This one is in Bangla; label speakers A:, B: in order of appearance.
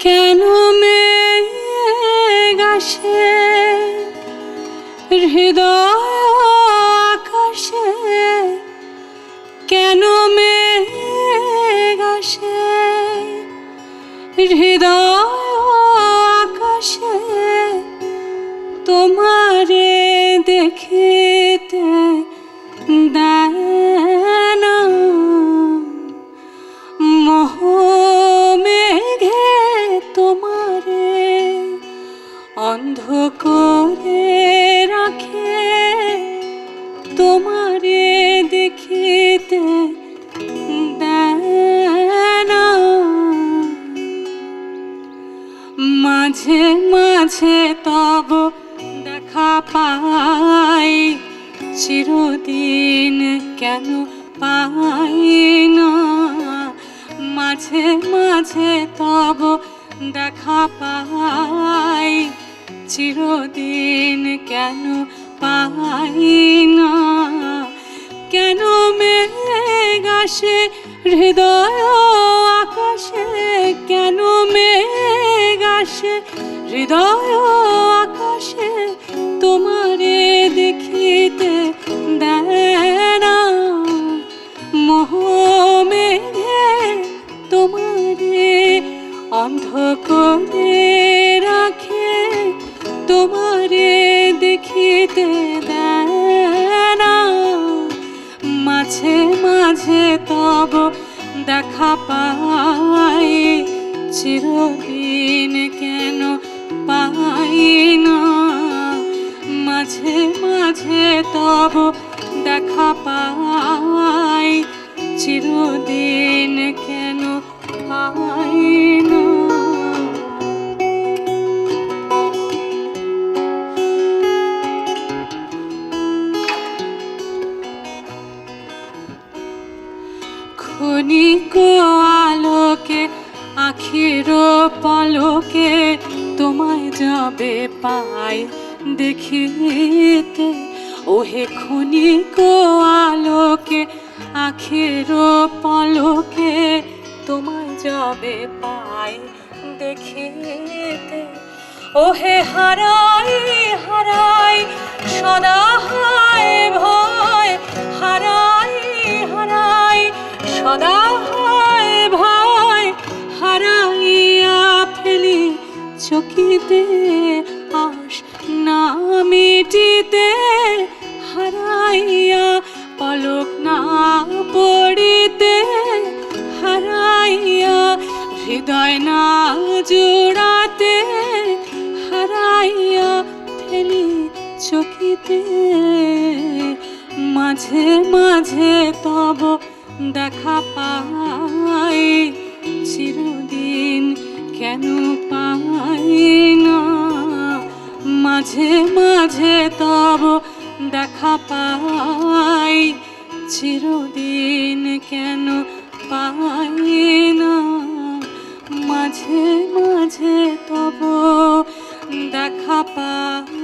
A: কেন মেঘ আসে হৃদয় আকাশে, কেন মেঘ আসে হৃদয় আকাশে, তোমারে দেখিতে দেয় না মোহ মেঘে তোমারে অন্ধ করে রাখে, তোমারে দেখিতে দেয় না। মাঝে মাঝে তব দেখা পাই, চিরদিন কেন পাই না। মাঝে মাঝে তব দেখা পাই, চিরদিন কেন পাই না। কেন মেঘ আসে হৃদয় আকাশে, কেন মেঘ আসে হৃদয় আকাশে, তোমারে দেখিতে দেয় না মোহ মেঘে তোমারে অন্ধ করে রাখে, তোমারে দেখিতে দেয় না। মাঝে মাঝে তব দেখা পাই, চিরদিন কেন পাই না। মাঝে মাঝে তব দেখা পাই, চিরদিন কেন পাই না। ক্ষণিক আলোকে আখির পলকে, তোমায় যাবে পাই দেখিতে। ওহে ক্ষণিক আলোকে আখির পলকে, তোমায় যাবে পাই দেখিতে। ওহে হারাই হারাই সদা হায় ভয়, হারাই হারাই সদা হায় ভয়, হারাইয়া ফেলি চকিতে আশ না মিটিতে। হারাইয়া পলক না পড়িতে, হারাইয়া হৃদয় না জোড়াতে, হারাইয়া ফেলি চকিতে। মাঝে মাঝে তব দেখা পাই, চিরদিন কেন পাই না। মাঝে মাঝে তব দেখা পাই, চিরদিন কেন পাই না। মাঝে মাঝে তব দেখা পাই।